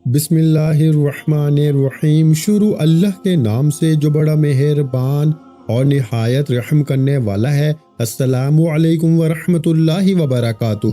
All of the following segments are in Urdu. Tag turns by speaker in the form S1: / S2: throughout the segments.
S1: بسم اللہ الرحمن الرحیم۔ شروع اللہ کے نام سے جو بڑا مہربان اور نہایت رحم کرنے والا ہے۔ السلام علیکم ورحمۃ اللہ وبرکاتہ۔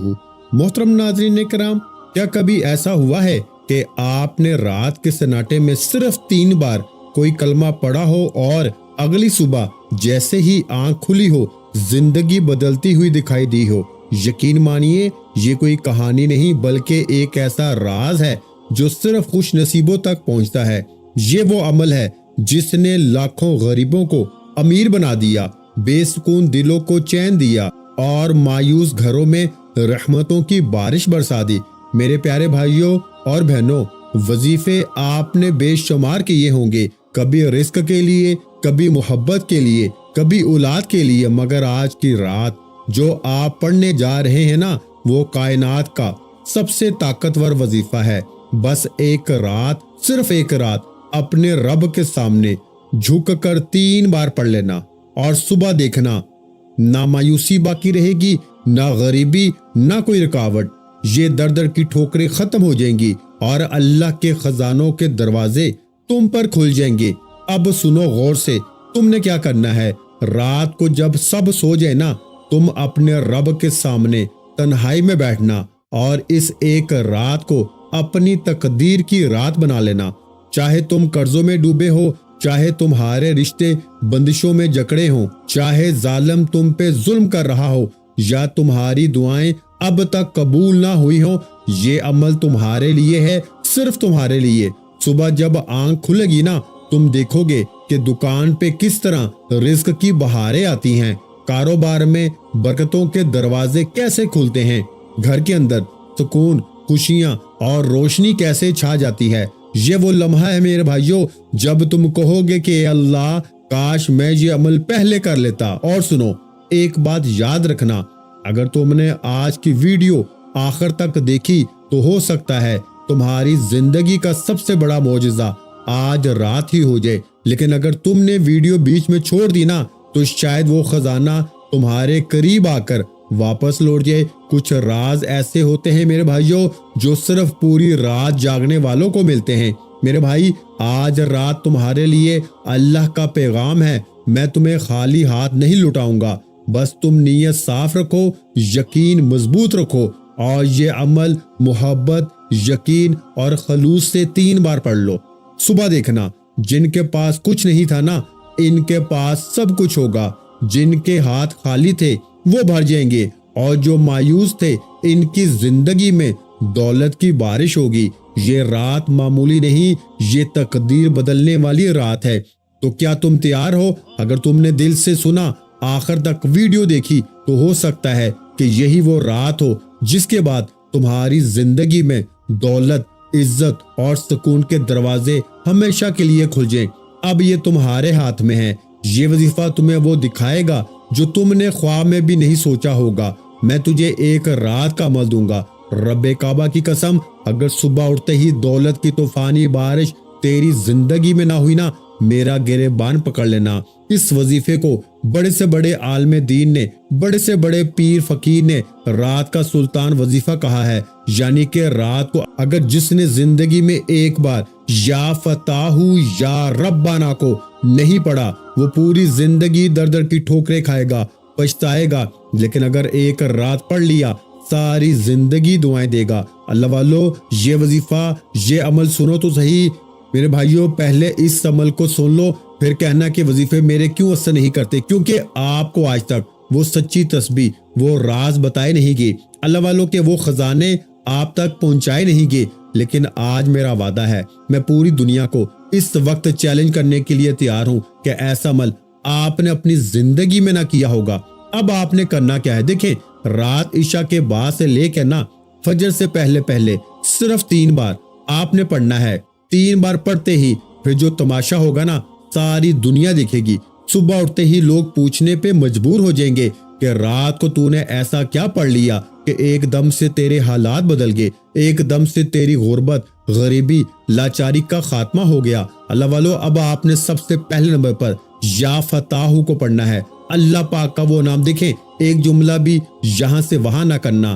S1: محترم ناظرین کرام، کیا کبھی ایسا ہوا ہے کہ آپ نے رات کے سناٹے میں صرف 3 بار کوئی کلمہ پڑھا ہو اور اگلی صبح جیسے ہی آنکھ کھلی ہو زندگی بدلتی ہوئی دکھائی دی ہو؟ یقین مانیے، یہ کوئی کہانی نہیں بلکہ ایک ایسا راز ہے جو صرف خوش نصیبوں تک پہنچتا ہے۔ یہ وہ عمل ہے جس نے لاکھوں غریبوں کو امیر بنا دیا، بے سکون دلوں کو چین دیا اور مایوس گھروں میں رحمتوں کی بارش برسا دی۔ میرے پیارے بھائیوں اور بہنوں، وظیفے آپ نے بے شمار کیے ہوں گے، کبھی رزق کے لیے، کبھی محبت کے لیے، کبھی اولاد کے لیے، مگر آج کی رات جو آپ پڑھنے جا رہے ہیں نا، وہ کائنات کا سب سے طاقتور وظیفہ ہے۔ بس ایک رات، صرف ایک رات اپنے رب کے سامنے جھک کر 3 بار پڑھ لینا اور صبح دیکھنا، نہ مایوسی باقی رہے گی، نہ غریبی، نہ کوئی رکاوٹ۔ یہ در در کی ٹھوکریں ختم ہو جائیں گی اور اللہ کے خزانوں کے دروازے تم پر کھل جائیں گے۔ اب سنو غور سے، تم نے کیا کرنا ہے؟ رات کو جب سب سو جائے نا، تم اپنے رب کے سامنے تنہائی میں بیٹھنا اور اس ایک رات کو اپنی تقدیر کی رات بنا لینا۔ چاہے تم قرضوں میں ڈوبے ہو، چاہے تمہارے رشتے بندشوں میں جکڑے ہوں، چاہے ظالم تم پہ ظلم کر رہا ہو یا تمہاری دعائیں اب تک قبول نہ ہوئی ہوں، یہ عمل تمہارے لیے ہے، صرف تمہارے لیے۔ صبح جب آنکھ کھلے گی نا، تم دیکھو گے کہ دکان پہ کس طرح رزق کی بہاریں آتی ہیں، کاروبار میں برکتوں کے دروازے کیسے کھلتے ہیں، گھر کے اندر سکون، خوشیاں اور روشنی کیسے چھا جاتی ہے۔ یہ وہ لمحہ ہے میرے بھائیوں جب تم کہو گے کہ اے اللہ، کاش میں یہ عمل پہلے کر لیتا۔ اور سنو، ایک بات یاد رکھنا، اگر تم نے آج کی ویڈیو آخر تک دیکھی تو ہو سکتا ہے تمہاری زندگی کا سب سے بڑا معجزہ آج رات ہی ہو جائے، لیکن اگر تم نے ویڈیو بیچ میں چھوڑ دی نا تو شاید وہ خزانہ تمہارے قریب آ کر واپس لوٹ جائے۔ کچھ راز ایسے ہوتے ہیں میرے بھائیوں جو صرف پوری رات جاگنے والوں کو ملتے ہیں۔ میرے بھائی، آج رات تمہارے لیے اللہ کا پیغام ہے، میں تمہیں خالی ہاتھ نہیں لٹاؤں گا، بس تم نیت صاف رکھو، یقین مضبوط رکھو اور یہ عمل محبت، یقین اور خلوص سے 3 بار پڑھ لو۔ صبح دیکھنا، جن کے پاس کچھ نہیں تھا نا، ان کے پاس سب کچھ ہوگا، جن کے ہاتھ خالی تھے وہ بھر جائیں گے، اور جو مایوس تھے ان کی زندگی میں دولت کی بارش ہوگی۔ یہ رات معمولی نہیں، یہ تقدیر بدلنے والی رات ہے۔ تو کیا تم تیار ہو؟ اگر تم نے دل سے سنا، آخر تک ویڈیو دیکھی، تو ہو سکتا ہے کہ یہی وہ رات ہو جس کے بعد تمہاری زندگی میں دولت، عزت اور سکون کے دروازے ہمیشہ کے لیے کھل جائیں۔ اب یہ تمہارے ہاتھ میں ہے، یہ وظیفہ تمہیں وہ دکھائے گا جو تم نے خواب میں بھی نہیں سوچا ہوگا۔ میں تجھے ایک رات کا عمل دوں گا، رب کعبہ کی قسم، اگر صبح اٹھتے ہی دولت کی طوفانی بارش تیری زندگی میں نہ ہوئی نا، میرا گریبان پکڑ لینا۔ اس وظیفے کو بڑے سے بڑے عالم دین نے، بڑے سے بڑے پیر فقیر نے رات کا سلطان وظیفہ کہا ہے، یعنی کہ رات کو اگر جس نے زندگی میں ایک بار یا فتاح یا ربانا کو نہیں پڑھا، وہ پوری زندگی در در کی ٹھوکریں کھائے گا، پچھتائے گا، لیکن اگر ایک رات پڑھ لیا ساری زندگی دعائیں دے گا۔ اللہ والو، یہ وظیفہ، یہ عمل سنو تو صحیح میرے بھائیوں، پہلے اس عمل کو سن لو، پھر کہنا کہ وظیفے میرے کیوں اثر نہیں کرتے، کیونکہ آپ کو آج تک وہ سچی تسبیح، وہ راز بتائے نہیں گے، اللہ والوں کے وہ خزانے آپ تک پہنچائے نہیں گے۔ لیکن آج میرا وعدہ ہے، میں پوری دنیا کو اس وقت چیلنج کرنے کے لیے تیار ہوں کہ ایسا عمل آپ نے اپنی زندگی میں نہ کیا ہوگا۔ اب آپ نے کرنا کیا ہے؟ دیکھیں، رات عشاء کے بعد سے لے کے نا فجر سے پہلے پہلے صرف 3 بار آپ نے پڑھنا ہے۔ 3 بار پڑھتے ہی پھر جو تماشا ہوگا نا، ساری دنیا دیکھے گی۔ صبح اٹھتے ہی لوگ پوچھنے پہ مجبور ہو جائیں گے کہ رات کو تو نے ایسا کیا پڑھ لیا کہ ایک دم سے تیرے حالات بدل گئے، ایک دم سے تیری غربت، غریبی، لاچاری کا خاتمہ ہو گیا۔ اللہ والو، اب آپ نے سب سے پہلے نمبر پر یا فتاح کو پڑھنا ہے۔ اللہ پاک کا وہ نام، دیکھیں، ایک جملہ بھی یہاں سے وہاں نہ کرنا،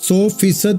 S1: 100%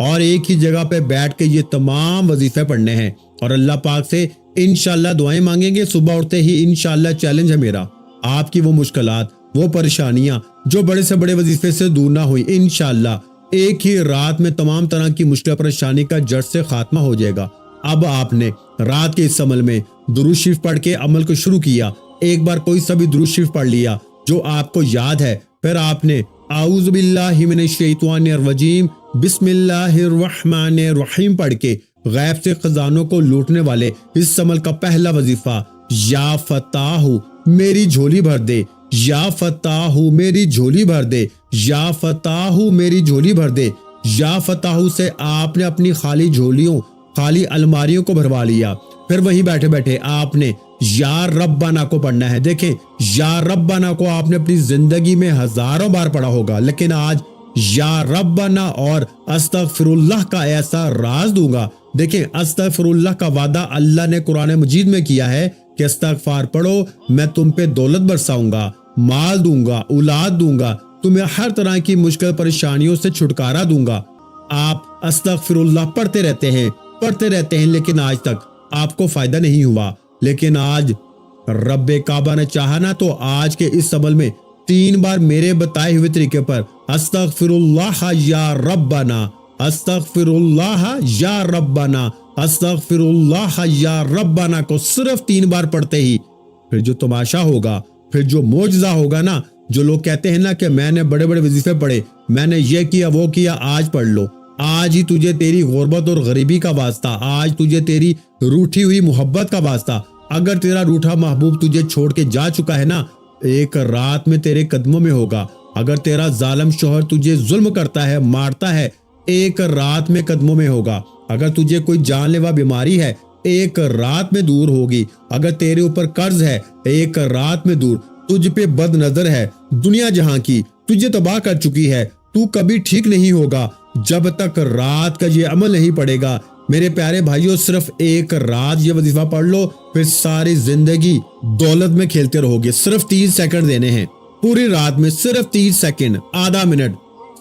S1: اور ایک ہی جگہ پہ بیٹھ کے یہ تمام وظیفے پڑھنے ہیں اور اللہ پاک سے انشاءاللہ دعائیں مانگیں گے۔ صبح اٹھتے ہی انشاءاللہ چیلنج ہے میرا، آپ کی وہ مشکلات، وہ پریشانیاں جو بڑے سے بڑے وظیفے سے دور نہ ہوئی، انشاءاللہ ایک ہی رات میں تمام طرح کی مشکل پریشانی کا جڑ سے خاتمہ ہو جائے گا۔ اب آپ نے رات کے اس عمل میں درود شریف پڑھ کے عمل کو شروع کیا۔ ایک بار کوئی سا بھی درود شریف پڑھ لیا جو آپ کو یاد ہے، پھر آپ نے اعوذ باللہ من الشیطان الرجیم بسم اللہ الرحمن الرحیم پڑھ کے غیب سے خزانوں کو لوٹنے والے اس عمل کا پہلا وظیفہ یا فتاح میری جھولی بھر دے، یا فتاح میری جھولی بھر دے، یا فتاح میری جھولی بھر دے۔ یا فتاح سے آپ نے اپنی خالی جھولیوں، خالی الماریوں کو بھروا لیا۔ پھر وہی بیٹھے بیٹھے آپ نے یا ربنا کو پڑھنا ہے۔ دیکھیں یا ربنا کو آپ نے اپنی زندگی میں ہزاروں بار پڑھا ہوگا، لیکن آج یا ربنا اور استغفر اللہ کا ایسا راز دوں گا۔ دیکھیں استغفر اللہ کا وعدہ اللہ نے قرآن مجید میں کیا ہے کہ استغفار پڑھو، میں تم پہ دولت برساؤں گا، مال دوں گا، اولاد دوں گا، تمہیں ہر طرح کی مشکل پریشانیوں سے چھٹکارا دوں گا۔ آپ استغفر اللہ پڑھتے رہتے ہیں لیکن آج تک آپ کو فائدہ نہیں ہوا، لیکن آج رب کعبہ نے چاہا نا تو آج کے اس عمل میں 3 بار میرے بتائے ہوئے طریقے پر استغفر اللہ یا ربنا، استغفر اللہ یا ربنا، استغفر اللہ یا ربنا کو صرف 3 بار پڑھتے ہی پھر جو تماشا ہوگا، پھر جو معجزہ ہوگا نا، جو لوگ کہتے ہیں نا کہ میں نے بڑے بڑے وظیفے پڑھے، میں نے یہ کیا وہ کیا، آج پڑھ لو۔ آج ہی تجھے تیری غربت اور غریبی کا واسطہ، آج تجھے تیری روٹھی ہوئی محبت کا واسطہ، اگر تیرا روٹھا محبوب تجھے چھوڑ کے جا چکا ہے نا، ایک رات میں تیرے قدموں میں ہوگا۔ اگر تیرا ظالم شوہر تجھے ظلم کرتا ہے، مارتا ہے، ایک رات میں قدموں میں ہوگا۔ اگر تجھے کوئی جان لیوا بیماری ہے، ایک رات میں دور ہوگی۔ اگر تیرے اوپر قرض ہے، ایک رات میں دور۔ تجھ پہ بد نظر ہے دنیا جہاں کی، تجھے تباہ کر چکی ہے، تو کبھی ٹھیک نہیں ہوگا جب تک رات کا یہ عمل نہیں پڑے گا۔ میرے پیارے بھائیوں، صرف ایک رات یہ وظیفہ پڑھ لو، پھر ساری زندگی دولت میں کھیلتے رہو گے۔ صرف 30 سیکنڈ دینے ہیں پوری رات میں، صرف 30 سیکنڈ، آدھا منٹ،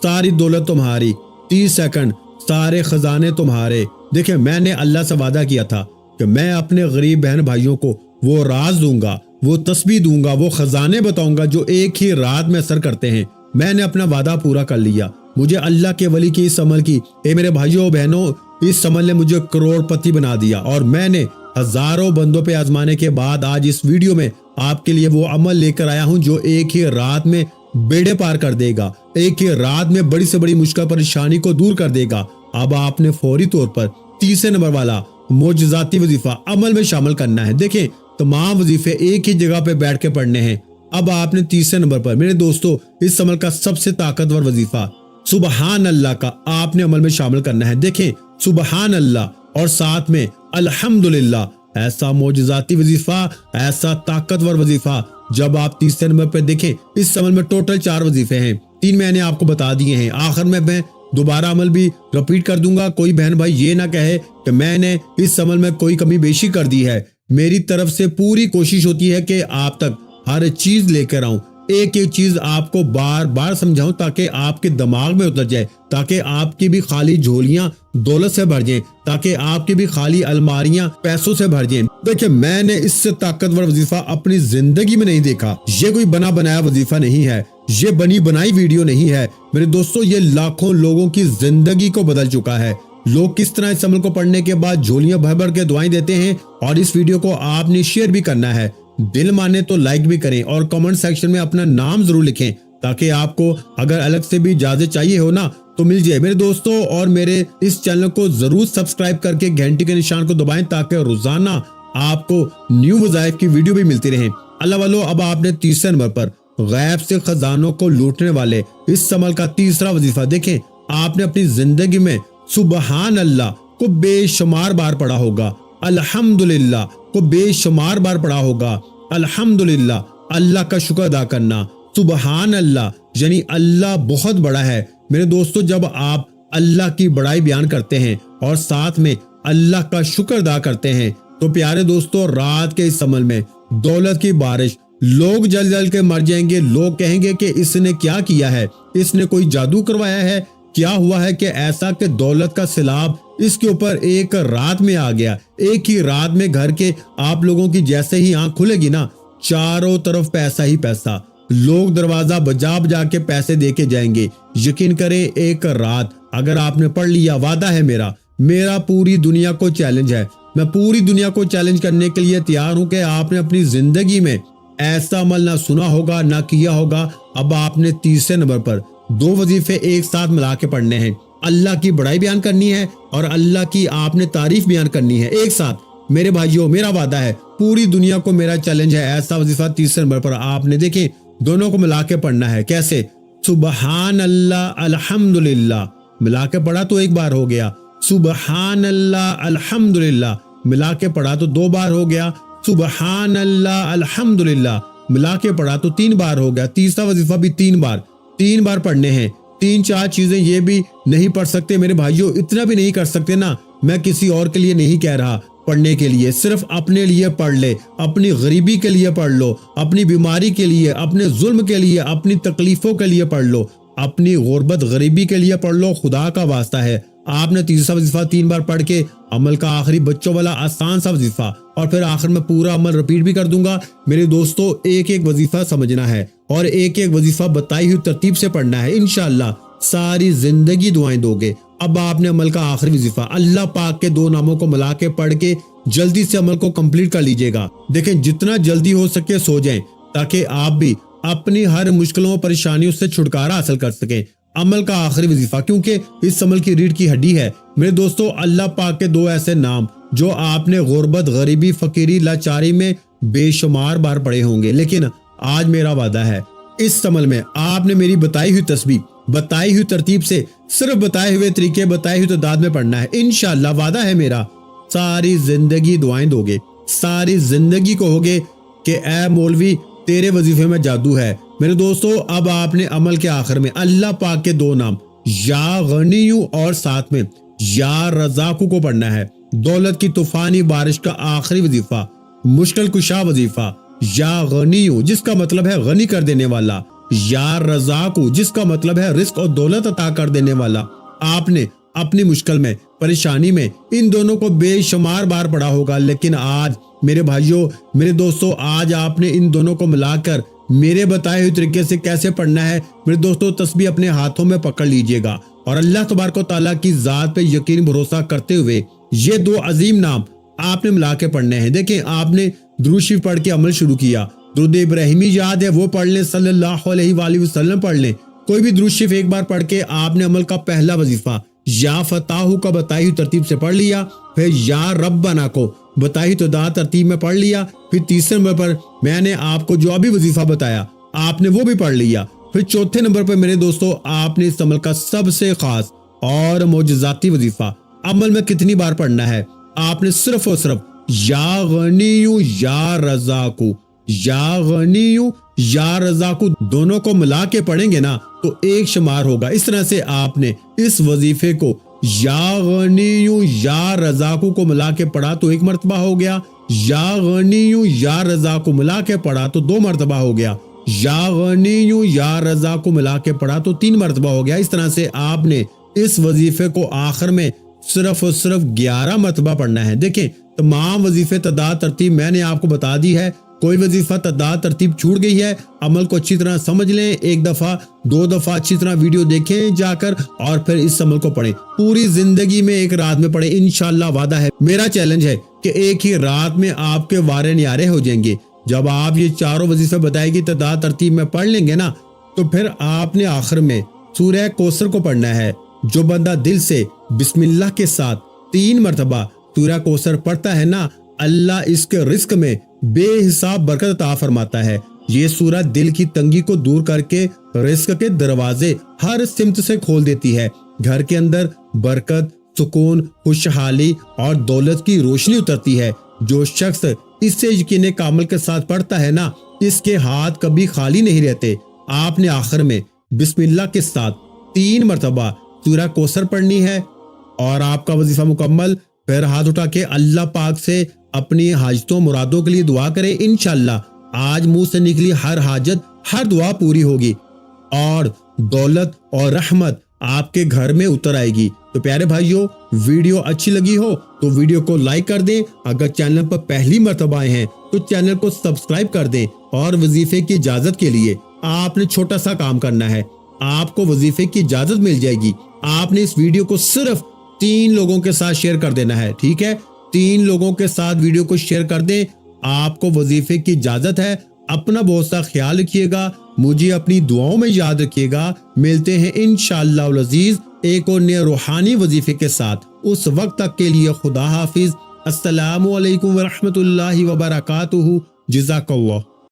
S1: ساری دولت تمہاری، 30 سیکنڈ، سارے خزانے تمہارے۔ دیکھیں میں نے اللہ سے وعدہ کیا تھا کہ میں اپنے غریب بہن بھائیوں کو وہ راز دوں گا، وہ تسبیح دوں گا، وہ خزانے بتاؤں گا جو ایک ہی رات میں اثر کرتے ہیں۔ میں نے اپنا وعدہ پورا کر لیا۔ مجھے اللہ کے ولی کی اس عمل کی، اے میرے بھائیوں بہنوں، اس عمل نے مجھے کروڑ پتی بنا دیا، اور میں نے ہزاروں بندوں پہ آزمانے کے بعد آج اس ویڈیو میں آپ کے لیے وہ عمل لے کر آیا ہوں جو ایک ہی رات میں بیڑے پار کر دے گا، ایک ہی رات میں بڑی سے بڑی مشکل پریشانی کو دور کر دے گا۔ اب آپ نے فوری طور پر تیسرے نمبر والا معجزاتی وظیفہ عمل میں شامل کرنا ہے۔ دیکھیں تمام وظیفے ایک ہی جگہ پہ بیٹھ کے پڑھنے ہیں۔ اب آپ نے تیسرے نمبر پر میرے دوستو اس عمل کا سب سے طاقتور وظیفہ سبحان اللہ کا آپ نے عمل میں شامل کرنا ہے۔ دیکھیں سبحان اللہ اور ساتھ میں الحمدللہ، ایسا معجزاتی وظیفہ، ایسا طاقتور وظیفہ۔ جب آپ تیسرے نمبر پہ دیکھیں اس عمل میں ٹوٹل 4 وظیفے ہیں، 3 میں نے آپ کو بتا دیے ہیں، آخر میں دوبارہ عمل بھی رپیٹ کر دوں گا۔ کوئی بہن بھائی یہ نہ کہے کہ میں نے اس عمل میں کوئی کمی بیشی کر دی ہے، میری طرف سے پوری کوشش ہوتی ہے کہ آپ تک ہر چیز لے کر آؤں، ایک ایک چیز آپ کو بار بار سمجھاؤں تاکہ آپ کے دماغ میں اتر جائے، تاکہ آپ کی بھی خالی جھولیاں دولت سے بھر جائیں، تاکہ آپ کی بھی خالی الماریاں پیسوں سے بھر جائیں۔ دیکھیں میں نے اس سے طاقتور وظیفہ اپنی زندگی میں نہیں دیکھا۔ یہ کوئی بنا بنایا وظیفہ نہیں ہے، یہ بنی بنائی ویڈیو نہیں ہے میرے دوستو، یہ لاکھوں لوگوں کی زندگی کو بدل چکا ہے۔ لوگ کس طرح اس عمل کو پڑھنے کے بعد جھولیاں بھر بھر کے دعائیں دیتے ہیں، اور اس ویڈیو کو آپ نے شیئر بھی کرنا ہے، دل مانے تو لائک بھی کریں، اور کمنٹ سیکشن میں اپنا نام ضرور لکھیں تاکہ آپ کو اگر الگ سے بھی اجازت چاہیے ہو نا تو مل جائے میرے دوستو۔ اور میرے اس چینل کو ضرور سبسکرائب کر کے گھنٹی کے نشان کو دبائیں تاکہ روزانہ آپ کو نیو وظائف کی ویڈیو بھی ملتی رہیں۔ اللہ والو، اب آپ نے تیسرے نمبر پر غیب سے خزانوں کو لوٹنے والے اس عمل کا تیسرا وظیفہ دیکھیں، آپ نے اپنی زندگی میں سبحان اللہ کو بے شمار بار پڑھا ہوگا، الحمدللہ کو بے شمار بار پڑھا ہوگا۔ الحمدللہ اللہ کا شکر ادا کرنا، سبحان اللہ یعنی اللہ بہت بڑا ہے۔ میرے دوستو جب آپ اللہ کی بڑائی بیان کرتے ہیں اور ساتھ میں اللہ کا شکر ادا کرتے ہیں تو پیارے دوستو رات کے اس عمل میں دولت کی بارش، لوگ جل جل کے مر جائیں گے، لوگ کہیں گے کہ اس نے کیا کیا ہے، اس نے کوئی جادو کروایا ہے کیا ہوا ہے کہ ایسا کہ دولت کا سیلاب اس کے اوپر ایک رات میں آ گیا. ایک ہی رات میں گھر کے آپ لوگوں کی جیسے ہی آنکھ کھلے گی نا، چاروں طرف پیسہ ہی پیسہ. لوگ دروازہ بجا بجا کے پیسے دے کے جائیں گے. یقین کریں ایک رات اگر آپ نے پڑھ لیا، وعدہ ہے میرا پوری دنیا کو چیلنج ہے. میں پوری دنیا کو چیلنج کرنے کے لیے تیار ہوں کہ آپ نے اپنی زندگی میں ایسا عمل نہ سنا ہوگا نہ کیا ہوگا. اب آپ نے تیسرے نمبر پر 2 وظیفے ایک ساتھ ملا کے پڑھنے ہیں. اللہ کی بڑائی بیان کرنی ہے اور اللہ کی آپ نے تعریف بیان کرنی ہے ایک ساتھ. میرے بھائیوں، میرا وعدہ ہے، پوری دنیا کو میرا چیلنج ہے. ایسا وظیفہ تیسرے نمبر پر آپ نے دیکھیں دونوں کو ملا کے پڑھنا ہے. کیسے؟ سبحان اللہ الحمدللہ ملا کے پڑھا تو ایک بار ہو گیا. سبحان اللہ الحمدللہ ملا کے پڑھا تو 2 بار ہو گیا. سبحان اللہ الحمدللہ ملا کے پڑھا تو 3 بار ہو گیا. تیسرا وظیفہ بھی 3 بار پڑھنے ہیں. 3-4 چیزیں یہ بھی نہیں پڑھ سکتے میرے بھائیوں، اتنا بھی نہیں کر سکتے نا. میں کسی اور کے لیے نہیں کہہ رہا پڑھنے کے لیے، صرف اپنے لیے پڑھ لے. اپنی غریبی کے لیے پڑھ لو، اپنی بیماری کے لیے، اپنے ظلم کے لیے، اپنی تکلیفوں کے لیے پڑھ لو، اپنی غربت غریبی کے لیے پڑھ لو. خدا کا واسطہ ہے آپ نے تیسرا وظیفہ 3 بار پڑھ کے عمل کا آخری بچوں والا آسان سا وظیفہ، اور پھر آخر میں پورا عمل رپیٹ بھی کر دوں گا. میرے دوستو ایک ایک وظیفہ سمجھنا ہے اور ایک ایک وظیفہ بتائی ہوئی ترتیب سے پڑھنا ہے. انشاءاللہ ساری زندگی دعائیں دو گے. اب آپ نے عمل کا آخری وظیفہ اللہ پاک کے 2 ناموں کو ملا کے پڑھ کے جلدی سے عمل کو کمپلیٹ کر لیجئے گا. دیکھیں جتنا جلدی ہو سکے سو جائیں تاکہ آپ بھی اپنی ہر مشکلوں پریشانیوں سے چھٹکارا حاصل کر سکیں. عمل کا آخری وظیفہ کیونکہ اس عمل کی ریڑھ کی ہڈی ہے. میرے دوستو اللہ پاک کے 2 ایسے نام جو آپ نے غربت غریبی فقیری لاچاری میں بے شمار بار پڑھے ہوں گے، لیکن آج میرا وعدہ ہے اس عمل میں آپ نے میری بتائی ہوئی تسبیح بتائی ہوئی ترتیب سے صرف بتائے ہوئے طریقے بتائی ہوئی تعداد میں پڑھنا ہے. انشاءاللہ وعدہ ہے میرا، ساری زندگی دعائیں دو گے. ساری زندگی کو ہوگے کہ اے مولوی تیرے وظیفے میں جادو ہے. میرے دوستو اب آپ نے عمل کے آخر میں اللہ پاک کے 2 نام یا غنیو اور ساتھ میں یا رزاقو کو پڑھنا ہے. دولت کی طوفانی بارش کا آخری وظیفہ، مشکل کشا وظیفہ یا غنیو جس کا مطلب ہے غنی کر دینے والا، یا رزاقو جس کا مطلب ہے رزق اور دولت عطا کر دینے والا. آپ نے اپنی مشکل میں پریشانی میں ان دونوں کو بے شمار بار پڑھا ہوگا، لیکن آج میرے بھائیوں میرے دوستو آج آپ نے ان دونوں کو ملا کر میرے بتائے ہوئے طریقے سے کیسے پڑھنا ہے میرے دوستو تسبیح اپنے ہاتھوں میں پکڑ لیجئے گا اور اللہ تبارک و تعالیٰ کی ذات پہ یقین بھروسہ کرتے ہوئے یہ 2 عظیم نام آپ نے ملا کے پڑھنے ہیں. دیکھیں آپ نے درود شریف پڑھ کے عمل شروع کیا. درود ابراہیمی یاد ہے وہ پڑھ لیں، صلی اللہ علیہ وآلہ وسلم پڑھ لیں. کوئی بھی درود شریف ایک بار پڑھ کے آپ نے عمل کا پہلا وظیفہ یا فتاحو کا بتائی ہوئی ترتیب سے پڑھ لیا، پھر یا ربنا کو بتائی تعداد ترتیب میں پڑھ لیا، پھر تیسرے نمبر پر میں نے آپ کو جو ابھی وظیفہ بتایا آپ نے وہ بھی پڑھ لیا، پھر چوتھے نمبر پر میرے دوستو آپ نے اس عمل کا سب سے خاص اور معجزاتی وظیفہ عمل میں کتنی بار پڑھنا ہے. آپ نے صرف اور صرف یا غنیو یا رزاقو یا غنیو یا رزاقو دونوں کو ملا کے پڑھیں گے نا تو ایک شمار ہوگا. اس طرح سے آپ نے اس وظیفے کو یا غنیو یا رزاقو کو ملا کے پڑھا تو 1 مرتبہ ہو گیا، یا غنیو یا رزاقو ملا کے پڑھا تو 2 مرتبہ ہو گیا، یا غنیو یا رزاقو ملا کے پڑھا تو 3 مرتبہ ہو گیا. اس طرح سے آپ نے اس وظیفے کو آخر میں صرف اور صرف 11 مرتبہ پڑھنا ہے. دیکھیں تمام وظیفے تعداد ترتیب میں نے آپ کو بتا دی ہے. کوئی وظیفہ تعداد ترتیب چھوٹ گئی ہے عمل کو اچھی طرح سمجھ لیں، 1 دفعہ 2 دفعہ اچھی طرح ویڈیو دیکھیں جا کر اور پھر اس عمل کو پڑھیں. پوری زندگی میں 1 رات میں پڑھیں. انشاءاللہ وعدہ ہے میرا چیلنج ہے کہ ایک ہی رات میں آپ کے وارے نیارے ہو جائیں گے. جب آپ یہ چاروں وظیفے بتائے گی تعداد ترتیب میں پڑھ لیں گے نا تو پھر آپ نے آخر میں سورہ کوثر کو پڑھنا ہے. جو بندہ دل سے بسم اللہ کے ساتھ 3 مرتبہ سورہ کوثر پڑھتا ہے نا اللہ اس کے رزق میں بے حساب برکت عطا فرماتا ہے. یہ سورہ دل کی تنگی کو دور کر کے رزق کے دروازے ہر سمت سے کھول دیتی ہے. گھر کے اندر برکت، سکون، خوشحالی اور دولت کی روشنی اترتی ہے. جو شخص اس سے یقین کامل کے ساتھ پڑھتا ہے نا اس کے ہاتھ کبھی خالی نہیں رہتے. آپ نے آخر میں بسم اللہ کے ساتھ 3 مرتبہ سورہ کوثر پڑھنی ہے اور آپ کا وظیفہ مکمل. پھر ہاتھ اٹھا کے اللہ پاک سے اپنی حاجتوں مرادوں کے لیے دعا کریں. انشاءاللہ آج منہ سے نکلی ہر حاجت ہر دعا پوری ہوگی اور دولت اور رحمت آپ کے گھر میں اتر آئے گی۔ تو پیارے بھائیوں، ویڈیو اچھی لگی ہو تو ویڈیو کو لائک کر دیں، اگر چینل پر پہلی مرتبہ آئے ہیں تو چینل کو سبسکرائب کر دیں، اور وظیفے کی اجازت کے لیے آپ نے چھوٹا سا کام کرنا ہے، آپ کو وظیفے کی اجازت مل جائے گی۔ آپ نے اس ویڈیو کو صرف 3 لوگوں کے ساتھ شیئر کر دینا ہے، ٹھیک ہے؟ 3 لوگوں کے ساتھ ویڈیو کو شیئر کر دیں، آپ کو وظیفے کی اجازت ہے۔ اپنا بہت سا خیال رکھیے گا، مجھے اپنی دعاؤں میں یاد رکھیے گا۔ ملتے ہیں انشاءاللہ العزیز ایک اور نئے روحانی وظیفے کے ساتھ، اس وقت تک کے لیے خدا حافظ۔ السلام علیکم ورحمۃ اللہ وبرکاتہ۔ جزاک اللہ۔